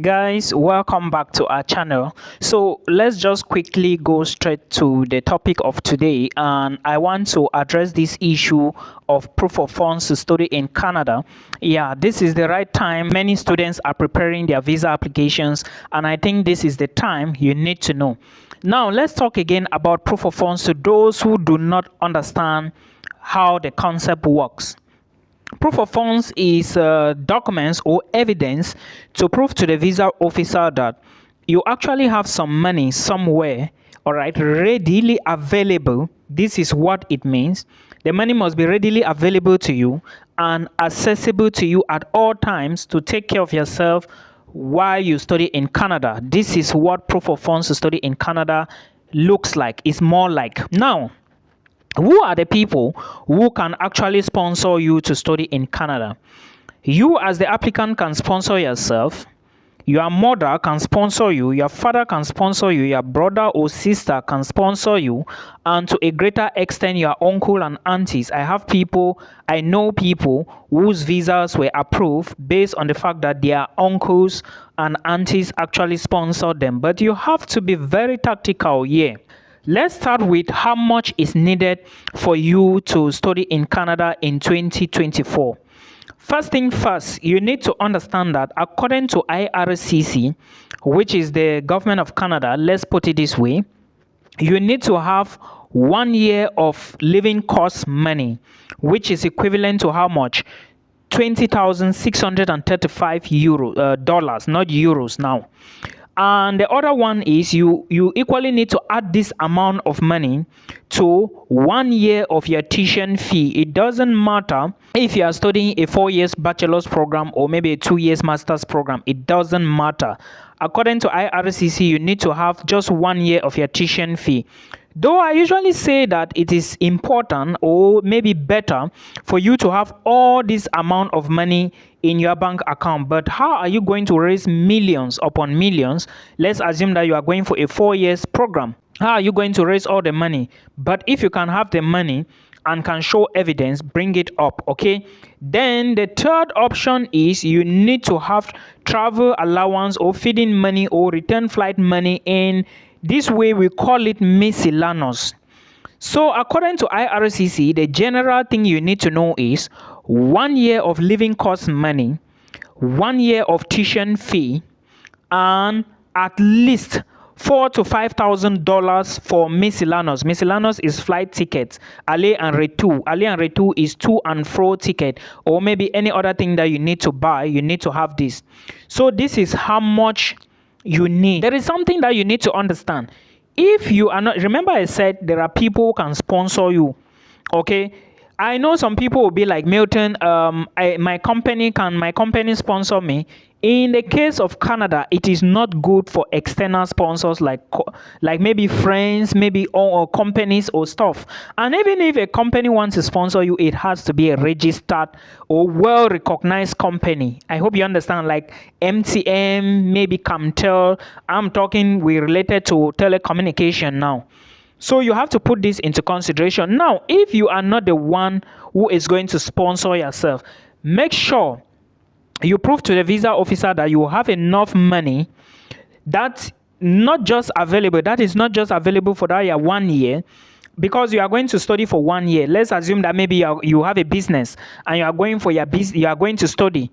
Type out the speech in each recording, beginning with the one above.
Guys, welcome back to our channel. So let's just quickly go straight to the topic of today, and I want to address this issue of proof of funds to study in Canada. Yeah, this is the right time. Many students are preparing their visa applications, and I think this is the time you need to know. Now let's talk again about proof of funds to those who do not understand how the concept works. Proof of funds is documents or evidence to prove to the visa officer that you actually have some money somewhere, all right, readily available. This is what it means. The money must be readily available to you and accessible to you at all times to take care of yourself while you study in Canada. This is what proof of funds to study in Canada looks like. It's more like. Now, who are the people who can actually sponsor you to study in Canada? You as the applicant can sponsor yourself. Your mother can sponsor you, your father can sponsor you, your brother or sister can sponsor you, and to a greater extent your uncle and aunties. I know people whose visas were approved based on the fact that their uncles and aunties actually sponsored them. But you have to be very tactical here. Let's start with how much is needed for you to study in Canada in 2024. First thing first, you need to understand that according to IRCC, which is the government of Canada, let's put it this way, you need to have 1 year of living cost money, which is equivalent to how much? 20,635 dollars, not euros now. And the other one is you equally need to add this amount of money to 1 year of your tuition fee. It doesn't matter if you are studying a 4 years bachelor's program or maybe a 2 years master's program. It doesn't matter. According to IRCC, you need to have just 1 year of your tuition fee. Though I usually say that it is important or maybe better for you to have all this amount of money in your bank account, but how are you going to raise millions upon millions? Let's assume that you are going for a 4 years program. How are you going to raise all the money? But if you can have the money and can show evidence, bring it up, okay? Then the third option is you need to have travel allowance or feeding money or return flight money. In this way we call it miscellaneous. So according to IRCC, the general thing you need to know is 1 year of living cost money, 1 year of tuition fee, and at least $4,000 to $5,000 for miscellaneous. Miscellaneous is flight tickets, aller and retour. Aller and retour is to and fro ticket, or maybe any other thing that you need to buy. You need to have this. So this is how much you need. There is something that you need to understand. If you are not, remember I said there are people who can sponsor you, okay? I know some people will be like, Milton, my company sponsor me? In the case of Canada, it is not good for external sponsors like maybe friends, maybe or companies or stuff. And even if a company wants to sponsor you, it has to be a registered or well-recognized company. I hope you understand, like MTM, maybe Camtel. I'm talking, we're related to telecommunication now. So you have to put this into consideration. Now, if you are not the one who is going to sponsor yourself, make sure you prove to the visa officer that you have enough money that's not just available. That is not just available for that year, 1 year, because you are going to study for 1 year. Let's assume that maybe you have a business and you are going for your business. You are going to study.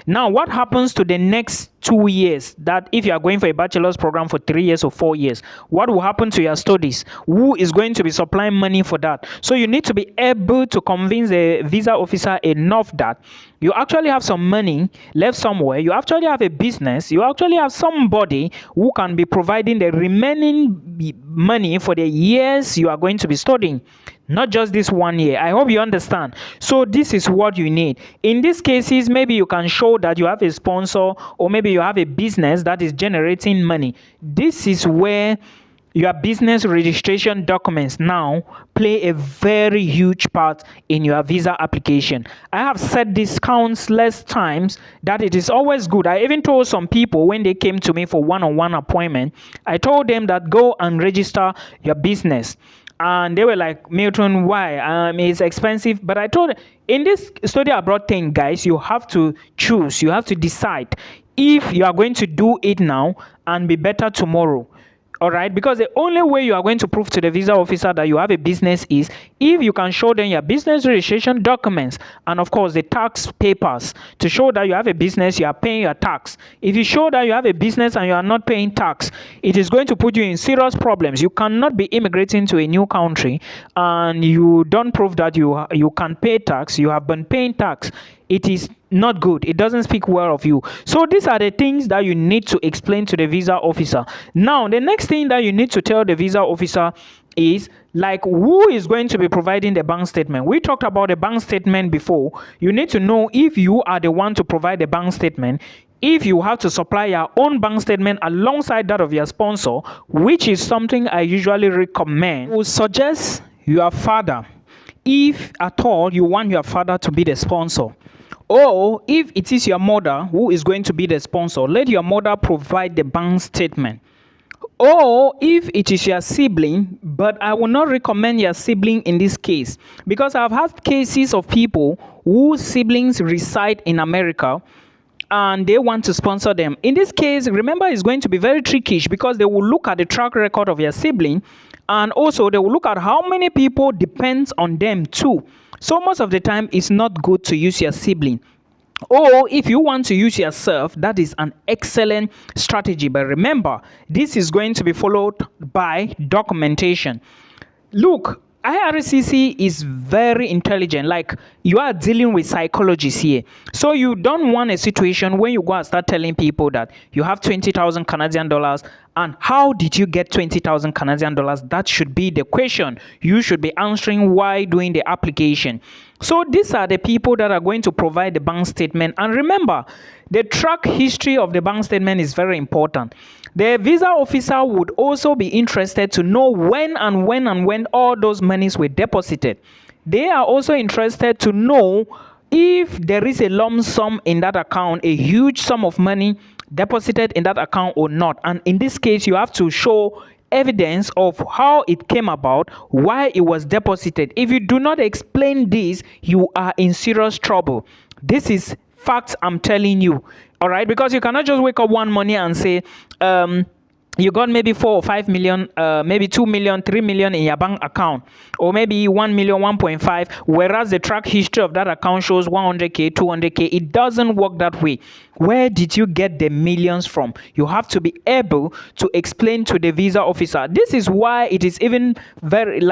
Now, what happens to the next 2 years? That if you are going for a bachelor's program for 3 years or 4 years, what will happen to your studies? Who is going to be supplying money for that? So you need to be able to convince the visa officer enough that you actually have some money left somewhere. You actually have a business. You actually have somebody who can be providing the remaining money for the years you are going to be studying. Not just this 1 year. I hope you understand. So this is what you need. In these cases, maybe you can show that you have a sponsor, or maybe you have a business that is generating money. This is where your business registration documents now play a very huge part in your visa application. I have said this countless times that it is always good. I even told some people when they came to me for one-on-one appointment, I told them that go and register your business. And they were like, Milton, why? It's expensive. But I told them, in this study abroad thing, guys, you have to choose. You have to decide. if you are going to do it now and be better tomorrow. All right, because the only way you are going to prove to the visa officer that you have a business is if you can show them your business registration documents and of course the tax papers to show that you have a business, you are paying your tax. If you show that you have a business and you are not paying tax, it is going to put you in serious problems. You cannot be immigrating to a new country and you don't prove that you can pay tax, you have been paying tax. It is not good. It doesn't speak well of you. So these are the things that you need to explain to the visa officer. Now, the next thing that you need to tell the visa officer is like who is going to be providing the bank statement. We talked about the bank statement before. You need to know if you are the one to provide the bank statement, if you have to supply your own bank statement alongside that of your sponsor, which is something I usually recommend. I would suggest your father, if at all you want your father to be the sponsor. Or if it is your mother who is going to be the sponsor, let your mother provide the bank statement. Or if it is your sibling, but I will not recommend your sibling in this case because I've had cases of people whose siblings reside in America and they want to sponsor them. In this case, remember, it's going to be very tricky because they will look at the track record of your sibling and also they will look at how many people depends on them too. So most of the time, it's not good to use your sibling. Or if you want to use yourself, that is an excellent strategy. But remember, this is going to be followed by documentation. Look, IRCC is very intelligent. Like, you are dealing with psychologists here. So you don't want a situation where you go and start telling people that you have 20,000 Canadian dollars and how did you get 20,000 Canadian dollars? That should be the question you should be answering while doing the application. So these are the people that are going to provide the bank statement. And remember, the track history of the bank statement is very important. The visa officer would also be interested to know when all those monies were deposited. They are also interested to know if there is a lump sum in that account, a huge sum of money deposited in that account or not. And in this case, you have to show evidence of how it came about, why it was deposited. If you do not explain this, you are in serious trouble. This is facts I'm telling you. All right, because you cannot just wake up one morning and say you got maybe 4 or 5 million, maybe 2 million, 3 million in your bank account, or maybe 1 million, 1.5, whereas the track history of that account shows 100k, 200k. It doesn't work that way. Where did you get the millions from? You have to be able to explain to the visa officer. This is why it is even very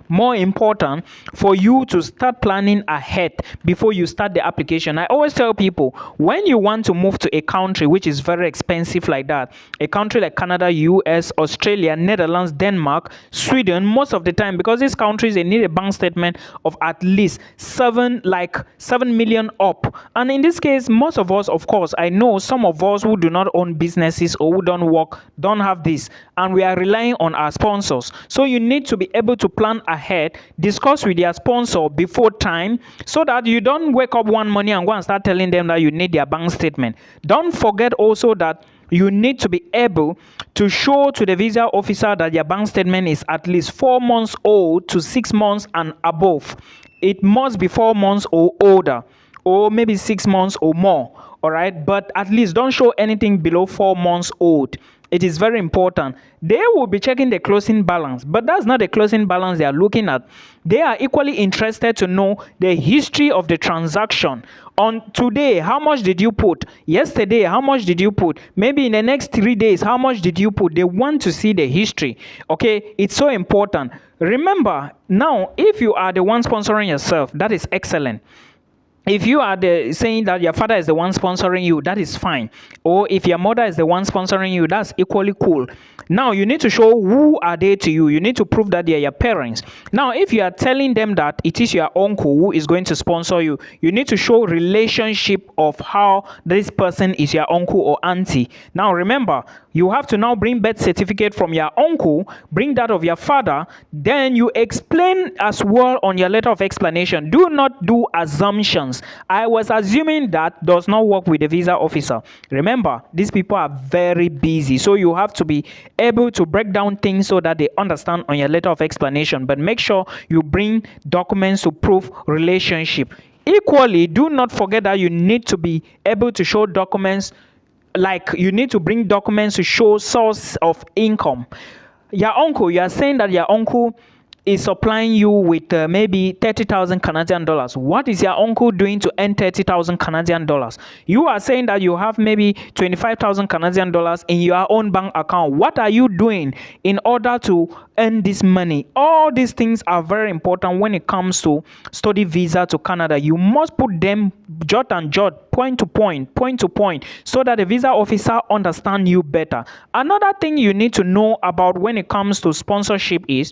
more important for you to start planning ahead before you start the application. I always tell people, when you want to move to a country which is very expensive like that, a country like Canada, US, Australia, Netherlands, Denmark, Sweden, most of the time, because these countries, they need a bank statement of at least 7 million up. And in this case, most of us, of course, I know some of us who do not own businesses or who don't work, don't have this, and we are relying on our sponsors. So you need to be able to plan ahead, discuss with your sponsor before time, so that you don't wake up one morning and go and start telling them that you need their bank statement. Don't forget also that you need to be able to show to the visa officer that your bank statement is at least 4 months old to 6 months and above. It must be 4 months or older, or maybe 6 months or more. All right, but at least don't show anything below 4 months old. It is very important. They will be checking the closing balance, but that's not the closing balance they are looking at. They are equally interested to know the history of the transaction. On today, how much did you put? Yesterday, how much did you put? Maybe in the next 3 days, how much did you put? They want to see the history. Okay, it's so important. Remember, now, if you are the one sponsoring yourself, that is excellent. If you are saying that your father is the one sponsoring you, that is fine. Or if your mother is the one sponsoring you, that's equally cool. Now, you need to show who are they to you. You need to prove that they are your parents. Now, if you are telling them that it is your uncle who is going to sponsor you, you need to show relationship of how this person is your uncle or auntie. Now, remember, you have to now bring birth certificate from your uncle, bring that of your father, then you explain as well on your letter of explanation. Do not do assumptions. I was assuming that does not work with the visa officer. Remember, these people are very busy, so you have to be able to break down things so that they understand on your letter of explanation, but make sure you bring documents to prove relationship. Equally, do not forget that you need to be able to show documents like you need to bring documents to show source of income. Your uncle, you are saying that your uncle is supplying you with maybe 30,000 Canadian dollars. What is your uncle doing to earn 30,000 Canadian dollars? You are saying that you have maybe 25,000 Canadian dollars in your own bank account. What are you doing in order to earn this money? All these things are very important when it comes to study visa to Canada. You must put them jot and jot, point to point, so that the visa officer understand you better. Another thing you need to know about when it comes to sponsorship is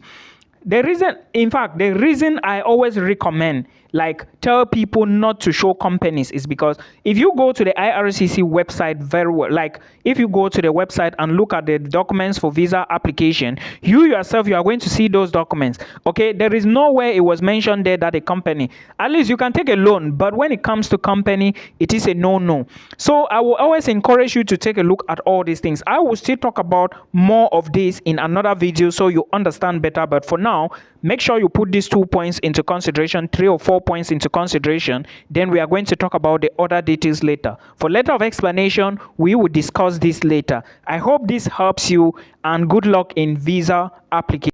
the reason I always recommend, like tell people not to show companies, is because if you go to the IRCC website very well, like if you go to the website and look at the documents for visa application, you yourself, you are going to see those documents. Okay, there is nowhere it was mentioned there that a company, at least you can take a loan, but when it comes to company, it is a no. So I will always encourage you to take a look at all these things. I will still talk about more of this in another video so you understand better, but for now, make sure you put these 2 points into consideration, 3 or 4 points into consideration. Then we are going to talk about the other details later. For letter of explanation, we will discuss this later. I hope this helps you, and good luck in visa application.